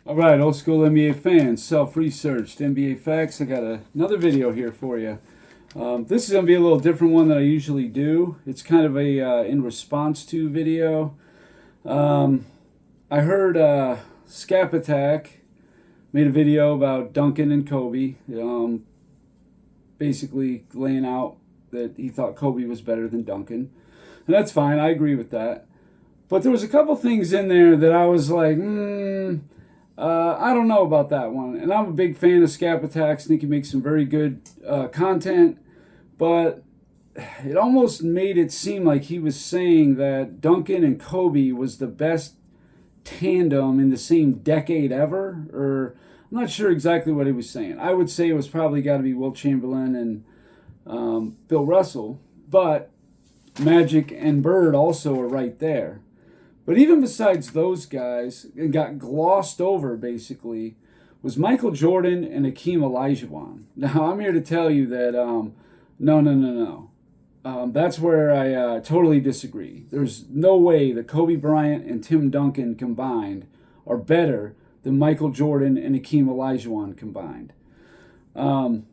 All right, old school NBA fans, self-researched NBA facts. I got another video here for you. This is going to be a little different one than I usually do. It's kind of a in response to video. I heard Scap Attack made a video about Duncan and Kobe, basically laying out that he thought Kobe was better than Duncan. And that's fine, I agree with that. But there was a couple things in there that I was like, I don't know about that one. And I'm a big fan of Scap Attacks. I think he makes some very good content. But it almost made it seem like he was saying that Duncan and Kobe was the best tandem in the same decade ever. Or I'm not sure exactly what he was saying. I would say it was probably got to be Wilt Chamberlain and Bill Russell. But Magic and Bird also are right there. But even besides those guys, it got glossed over basically, was Michael Jordan and Hakeem Olajuwon. Now, I'm here to tell you that no. That's where I totally disagree. There's no way that Kobe Bryant and Tim Duncan combined are better than Michael Jordan and Hakeem Olajuwon combined. I'll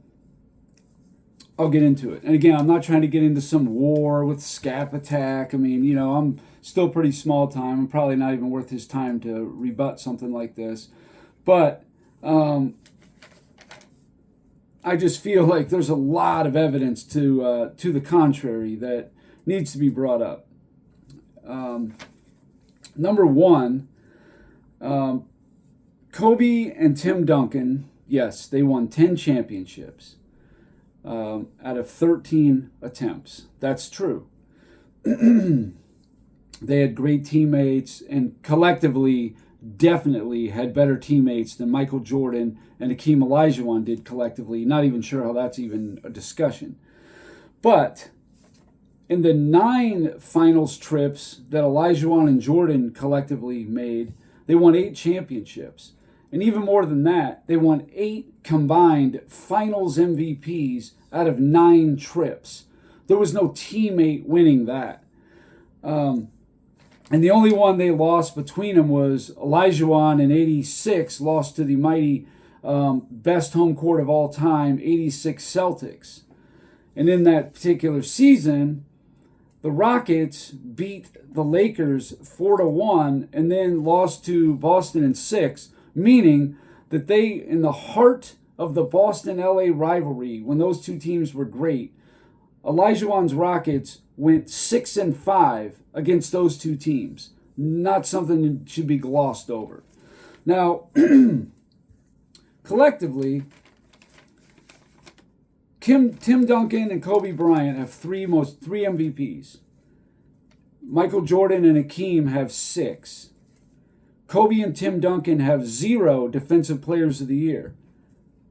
get into it. And again, I'm not trying to get into some war with Scap Attack. I mean, I'm still pretty small time. I'm probably not even worth his time to rebut something like this. But I just feel like there's a lot of evidence to the contrary that needs to be brought up. Number one, Kobe and Tim Duncan, yes, they won 10 championships. Out of 13 attempts. That's true. They had great teammates and collectively definitely had better teammates than Michael Jordan and Hakeem Olajuwon did collectively. Not even sure how that's even a discussion. But in the 9 finals trips that Olajuwon and Jordan collectively made, they won 8 championships. And even more than that, they won 8 combined finals MVPs out of 9 trips. There was no teammate winning that. And the only one they lost between them was Olajuwon in 86, lost to the mighty best home court of all time, 86 Celtics. And in that particular season, the Rockets beat the Lakers 4-1 and then lost to Boston in 6. Meaning that they, in the heart of the Boston-LA rivalry, when those two teams were great, Olajuwon's Rockets went 6-5 against those two teams. Not something that should be glossed over. Now, collectively, Tim Duncan and Kobe Bryant have three MVPs. Michael Jordan and Hakeem have 6. Kobe and Tim Duncan have 0 Defensive Players of the Year.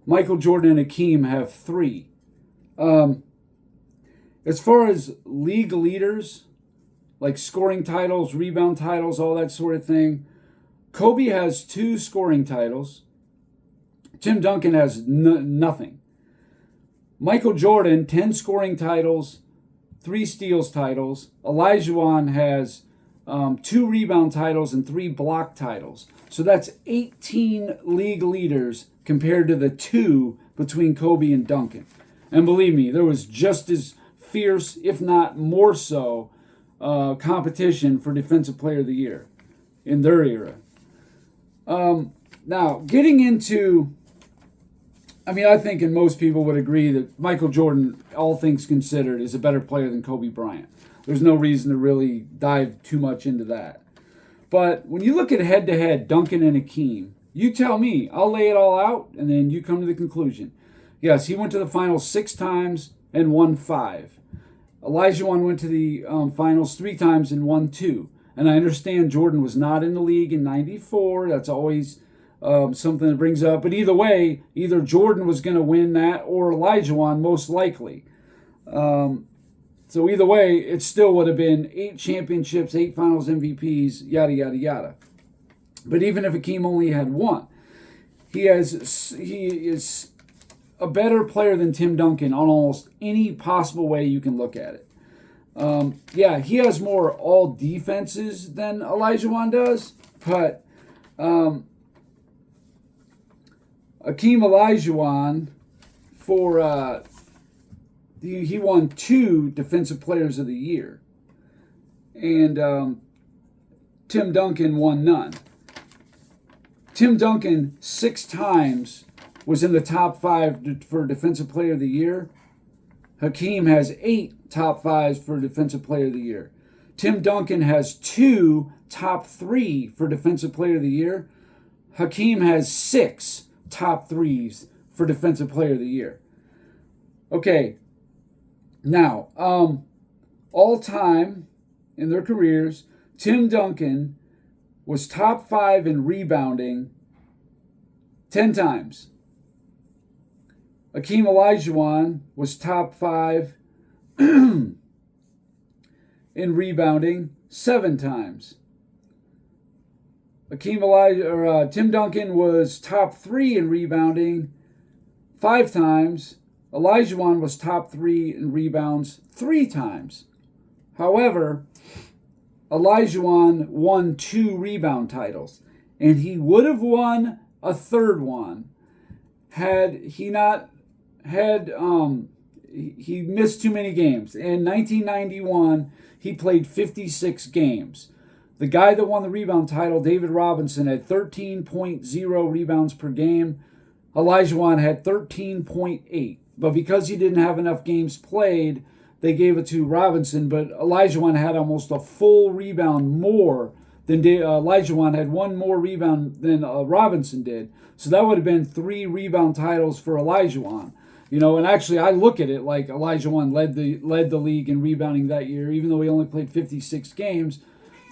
Michael Jordan and Hakeem have 3. As far as league leaders, like scoring titles, rebound titles, all that sort of thing, Kobe has 2 scoring titles. Tim Duncan has nothing. Michael Jordan, 10 scoring titles, 3 steals titles. Olajuwon has 2 rebound titles and 3 block titles. So that's 18 league leaders compared to the 2 between Kobe and Duncan. And believe me, there was just as fierce, if not more so, competition for Defensive Player of the Year in their era. Now, getting into, I think, and most people would agree that Michael Jordan, all things considered, is a better player than Kobe Bryant. There's no reason to really dive too much into that. But when you look at head-to-head, Duncan and Hakeem, you tell me. I'll lay it all out, and then you come to the conclusion. Yes, he went to the finals 6 times and won 5. Olajuwon went to the finals 3 times and won 2. And I understand Jordan was not in the league in 94. That's always something that brings up. But either way, either Jordan was going to win that or Olajuwon most likely. So either way, it still would have been 8 championships, 8 finals MVPs, yada, yada, yada. But even if Hakeem only had 1, he is a better player than Tim Duncan on almost any possible way you can look at it. He has more all defenses than Olajuwon does, but Hakeem Olajuwon for he won 2 Defensive Players of the Year, and Tim Duncan won none. Tim Duncan 6 times was in the top 5 for Defensive Player of the Year. Hakeem has 8 top 5s for Defensive Player of the Year. Tim Duncan has 2 top 3 for Defensive Player of the Year. Hakeem has 6 top 3s for Defensive Player of the Year. Okay, now, all time in their careers, Tim Duncan was top 5 in rebounding 10 times. Hakeem Olajuwon was top 5 in rebounding 7 times. Tim Duncan was top 3 in rebounding 5 times. Olajuwon was top 3 in rebounds 3 times. However, Olajuwon won 2 rebound titles, and he would have won a third one had he not had he missed too many games. In 1991, he played 56 games. The guy that won the rebound title, David Robinson, had 13.0 rebounds per game. Olajuwon had 13.8. But because he didn't have enough games played, they gave it to Robinson. But Olajuwon had almost a full rebound more than Olajuwon had 1 more rebound than Robinson did. So that would have been 3 rebound titles for Olajuwon. You know, and actually I look at it like Olajuwon led the league in rebounding that year, even though he only played 56 games,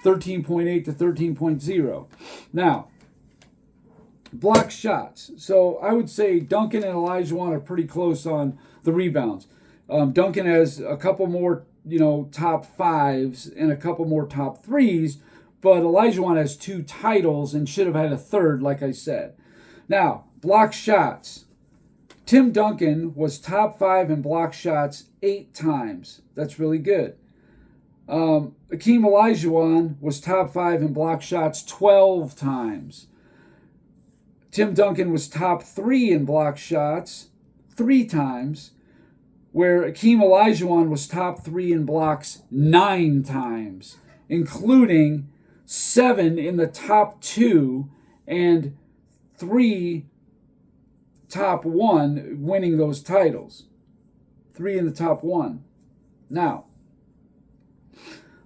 13.8 to 13.0. Now, block shots. So I would say Duncan and Olajuwon are pretty close on the rebounds. Duncan has a couple more, top 5s and a couple more top 3s, but Olajuwon has 2 titles and should have had a third, like I said. Now, block shots. Tim Duncan was top 5 in block shots 8 times. That's really good. Hakeem Olajuwon was top 5 in block shots 12 times. Tim Duncan was top 3 in block shots 3 times, where Hakeem Olajuwon was top 3 in blocks 9 times, including 7 in the top 2 and 3 top 1 winning those titles. 3 in the top 1. Now,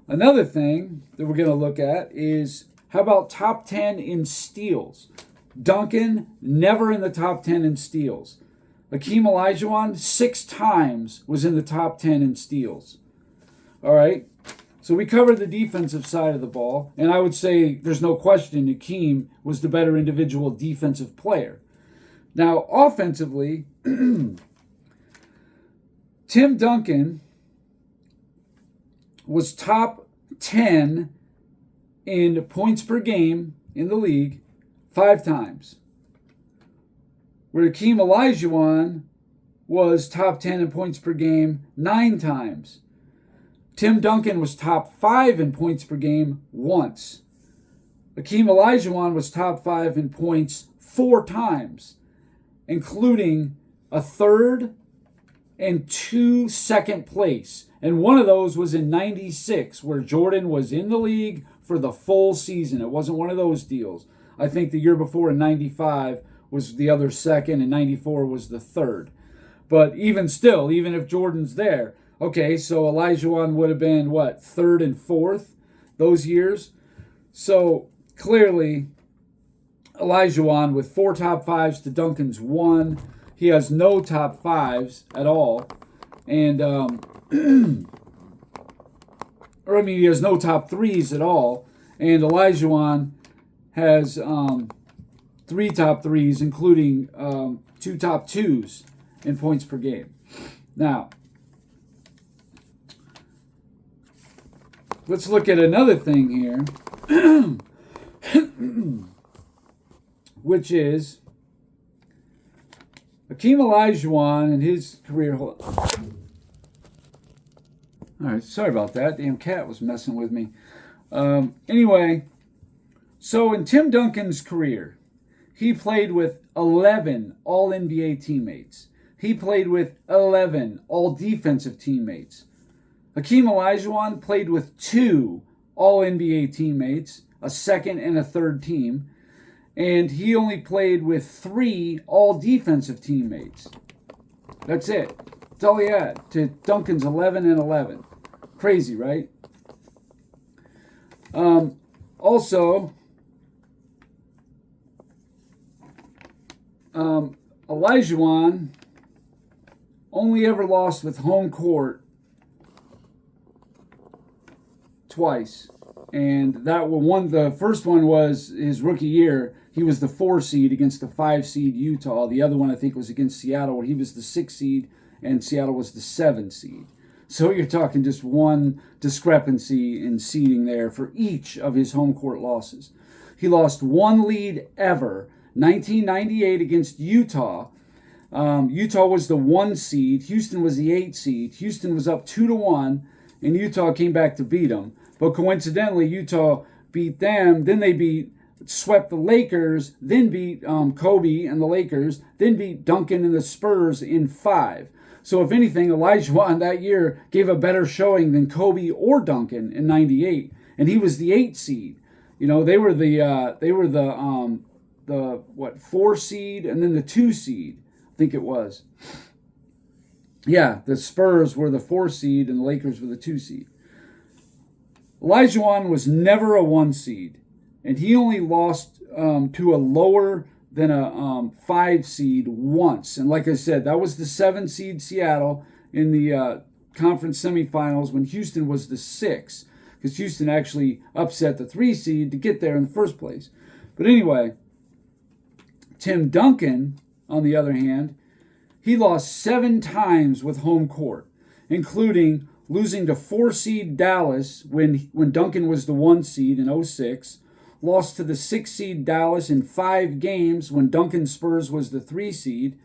another thing that we're going to look at is, how about top 10 in steals? Duncan, never in the top 10 in steals. Hakeem Olajuwon, 6 times was in the top 10 in steals. All right? So we covered the defensive side of the ball, and I would say there's no question Hakeem was the better individual defensive player. Now, offensively, Tim Duncan was top 10 in points per game in the league 5 times, where Hakeem Olajuwon was top 10 in points per game 9 times. Tim Duncan was top 5 in points per game once. Hakeem Olajuwon was top 5 in points 4 times, including a third and 2 second place. And one of those was in 96, where Jordan was in the league for the full season. It wasn't one of those deals. I think the year before in 95 was the other second, and 94 was the third. But even still, even if Jordan's there, okay, so Olajuwon would have been, what, 3rd and 4th those years? So clearly, Olajuwon with 4 top 5s to Duncan's 1. He has no top 5s at all. And, he has no top 3s at all. And Olajuwon has 3 top 3s, including 2 top 2s in points per game. Now, let's look at another thing here, which is Hakeem Olajuwon and his career. All right, sorry about that. Damn cat was messing with me. Anyway, so in Tim Duncan's career, he played with 11 All-NBA teammates. He played with 11 All-Defensive teammates. Hakeem Olajuwon played with 2 All-NBA teammates, a second and a third team, and he only played with 3 All-Defensive teammates. That's it. That's all he had to Duncan's 11 and 11. Crazy, right? Also, Olajuwon only ever lost with home court twice. And that one, the first one was his rookie year. He was the 4 seed against the 5 seed Utah. The other one, I think, was against Seattle, where he was the 6 seed and Seattle was the 7 seed. So you're talking just one discrepancy in seeding there for each of his home court losses. He lost 1 lead ever, 1998 against Utah. Utah was the 1 seed. Houston was the 8 seed. Houston was up 2-1, and Utah came back to beat them. But coincidentally, Utah beat them. Then they swept the Lakers, then beat Kobe and the Lakers, then beat Duncan and the Spurs in 5. So if anything, Olajuwon that year gave a better showing than Kobe or Duncan in '98, and he was the 8 seed. You know, they were the 4 seed and then the 2 seed, I think it was. Yeah, the Spurs were the 4 seed and the Lakers were the 2 seed. Olajuwon was never a 1 seed, and he only lost to a lower than a 5 seed once. And like I said, that was the 7 seed Seattle in the conference semifinals when Houston was the 6, because Houston actually upset the 3 seed to get there in the first place. But anyway, Tim Duncan, on the other hand, he lost 7 times with home court, including losing to 4 seed Dallas when Duncan was the 1 seed in 06, lost to the 6 seed Dallas in 5 games when Duncan Spurs was the 3 seed,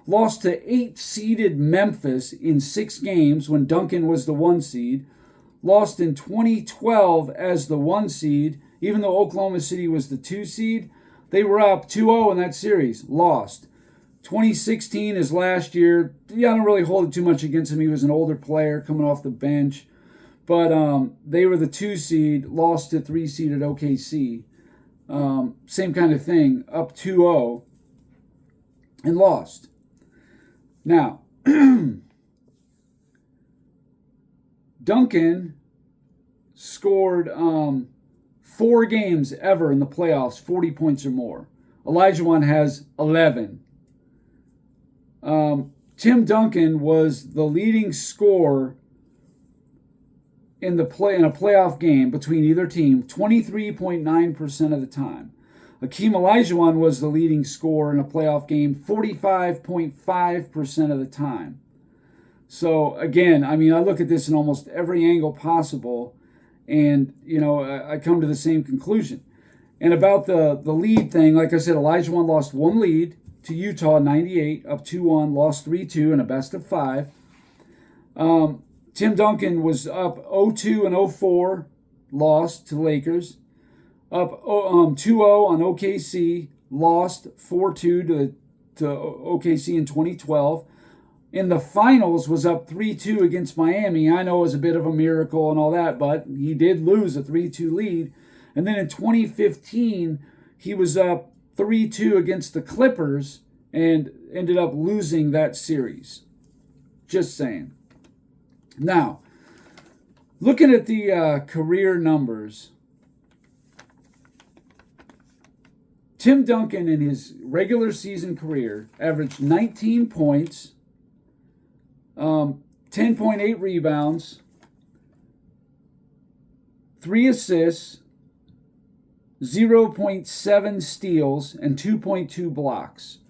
lost to 8 seeded Memphis in 6 games when Duncan was the 1 seed, lost in 2012 as the 1 seed, even though Oklahoma City was the 2 seed. They were up 2-0 in that series, lost. 2016 is last year. Yeah, I don't really hold it too much against him. He was an older player coming off the bench. But they were the 2 seed, lost to 3 seed at OKC. Same kind of thing, up 2-0 and lost. Now, Duncan scored 4 games ever in the playoffs, 40 points or more. Olajuwon has 11. Tim Duncan was the leading scorer in a playoff game between either team 23.9% of the time. Hakeem Olajuwon was the leading scorer in a playoff game 45.5% of the time. So again, I mean, I look at this in almost every angle possible, and you know, I come to the same conclusion. And about the lead thing, like I said, Olajuwon lost 1 lead to Utah 98, up 2-1, lost 3-2 in a best of 5. Tim Duncan was up 0-2 and 0-4, lost to Lakers. Up 2-0 on OKC, lost 4-2 to OKC in 2012. In the finals was up 3-2 against Miami. I know it was a bit of a miracle and all that, but he did lose a 3-2 lead. And then in 2015, he was up 3-2 against the Clippers and ended up losing that series. Just saying. Now, looking at the career numbers, Tim Duncan in his regular season career averaged 19 points, 10.8 rebounds, 3 assists, 0.7 steals, and 2.2 blocks.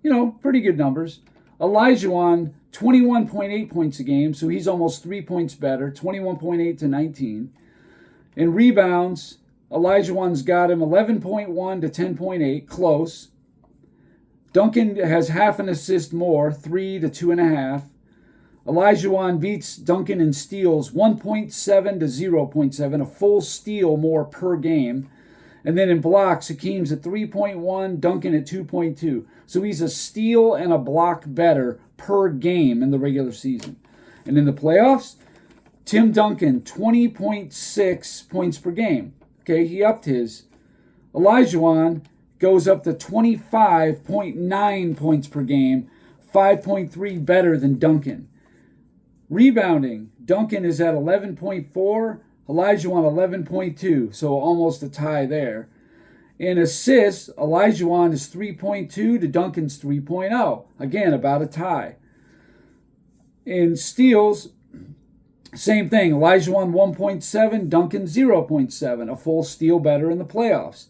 You know, pretty good numbers. Olajuwon, 21.8 points a game, so he's almost 3 points better, 21.8 to 19. In rebounds, Olajuwon's got him 11.1 to 10.8, close. Duncan has half an assist more, 3 to 2.5. Olajuwon beats Duncan in steals, 1.7 to 0.7, a full steal more per game. And then in blocks, Hakeem's at 3.1, Duncan at 2.2. So he's a steal and a block better per game in the regular season. And in the playoffs, Tim Duncan, 20.6 points per game. Okay, he upped his. Olajuwon goes up to 25.9 points per game, 5.3 better than Duncan. Rebounding, Duncan is at 11.4, Olajuwon 11.2, so almost a tie there. In assists, Olajuwon is 3.2 to Duncan's 3.0. Again, about a tie. In steals, same thing. Olajuwon 1.7, Duncan 0.7, a full steal better in the playoffs.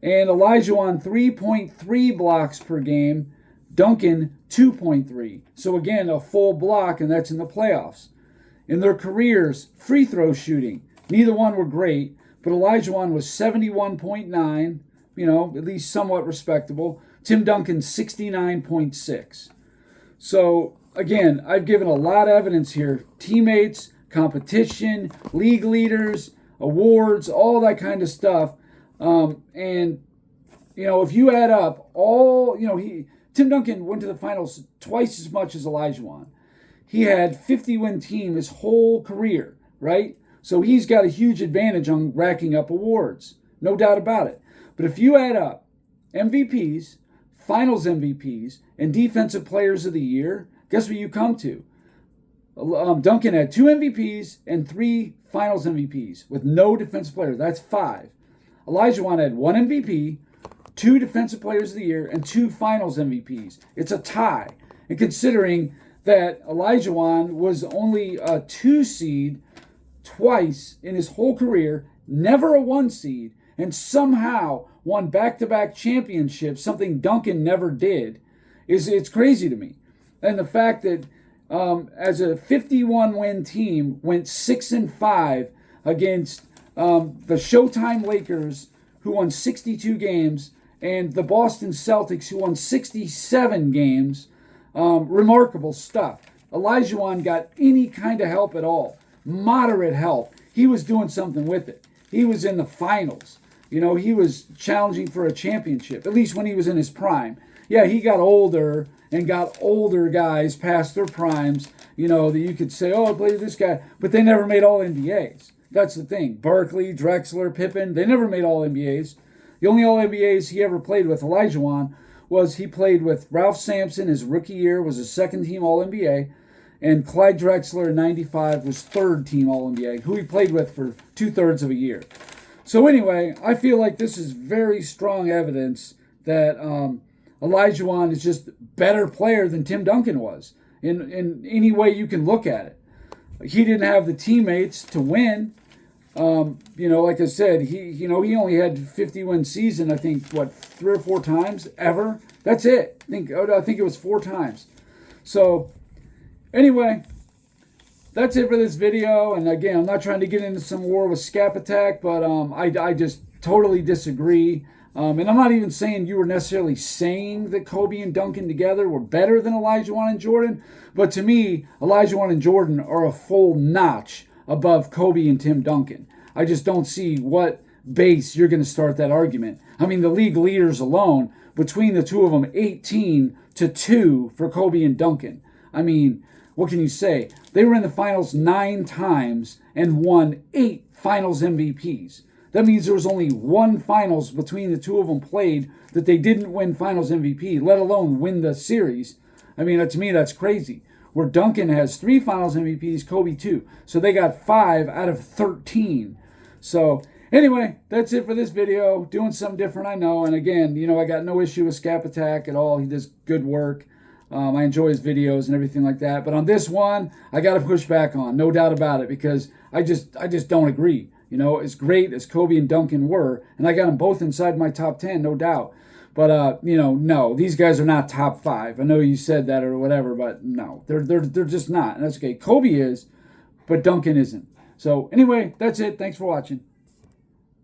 And Olajuwon 3.3 blocks per game, Duncan 2.3. So again, a full block, and that's in the playoffs. In their careers, free throw shooting, neither one were great, but Olajuwon was 71.9, at least somewhat respectable. Tim Duncan 69.6. So again, I've given a lot of evidence here. Teammates, competition, league leaders, awards, all that kind of stuff. And if you add up all, Tim Duncan went to the finals twice as much as Olajuwon. He had 50-win team his whole career, right? So he's got a huge advantage on racking up awards. No doubt about it. But if you add up MVPs, finals MVPs, and defensive players of the year, guess what you come to? Duncan had 2 MVPs and 3 finals MVPs with no defensive players. That's 5. Olajuwon had 1 MVP, 2 defensive players of the year, and 2 finals MVPs. It's a tie. And considering that Olajuwon was only a 2 seed twice in his whole career, never a 1 seed, and somehow won back-to-back championships, something Duncan never did, it's crazy to me. And the fact that as a 51-win team went 6-5 against the Showtime Lakers, who won 62 games, and the Boston Celtics, who won 67 games. Remarkable stuff. Olajuwon got any kind of help at all. Moderate help. He was doing something with it. He was in the finals. He was challenging for a championship, at least when he was in his prime. Yeah, he got older and got older guys past their primes, that you could say, oh, I played with this guy, but they never made all NBAs. That's the thing. Barkley, Drexler, Pippen, they never made all NBAs. The only all NBAs he ever played with, Olajuwon, was he played with Ralph Sampson his rookie year, was a second-team All-NBA, and Clyde Drexler in 95 was third-team All-NBA, who he played with for 2/3 of a year. So anyway, I feel like this is very strong evidence that Olajuwon is just a better player than Tim Duncan was in any way you can look at it. He didn't have the teammates to win. Like I said, he only had 50-win season, I think, 3 or 4 times ever. That's it. I think it was 4 times. So, anyway, that's it for this video. And again, I'm not trying to get into some war with Scap Attack, but I just totally disagree. And I'm not even saying you were necessarily saying that Kobe and Duncan together were better than Olajuwon and Jordan, but to me, Olajuwon and Jordan are a full notch above Kobe and Tim Duncan. I just don't see what base you're going to start that argument. I mean, the league leaders alone, between the two of them, 18-2 for Kobe and Duncan. I mean, what can you say? They were in the finals 9 times and won 8 finals MVPs. That means there was only 1 finals between the two of them played that they didn't win finals MVP, let alone win the series. I mean, to me, that's crazy. Where Duncan has 3 finals MVPs, Kobe 2. So they got 5 out of 13. So anyway, that's it for this video. Doing something different, I know. And again, I got no issue with Scap Attack at all. He does good work. I enjoy his videos and everything like that. But on this one, I got to push back on, no doubt about it, because I just don't agree. As great as Kobe and Duncan were, and I got them both inside my top 10, no doubt. But no, these guys are not top 5. I know you said that or whatever, but no, they're just not. And that's okay. Kobe is, but Duncan isn't. So anyway, that's it. Thanks for watching.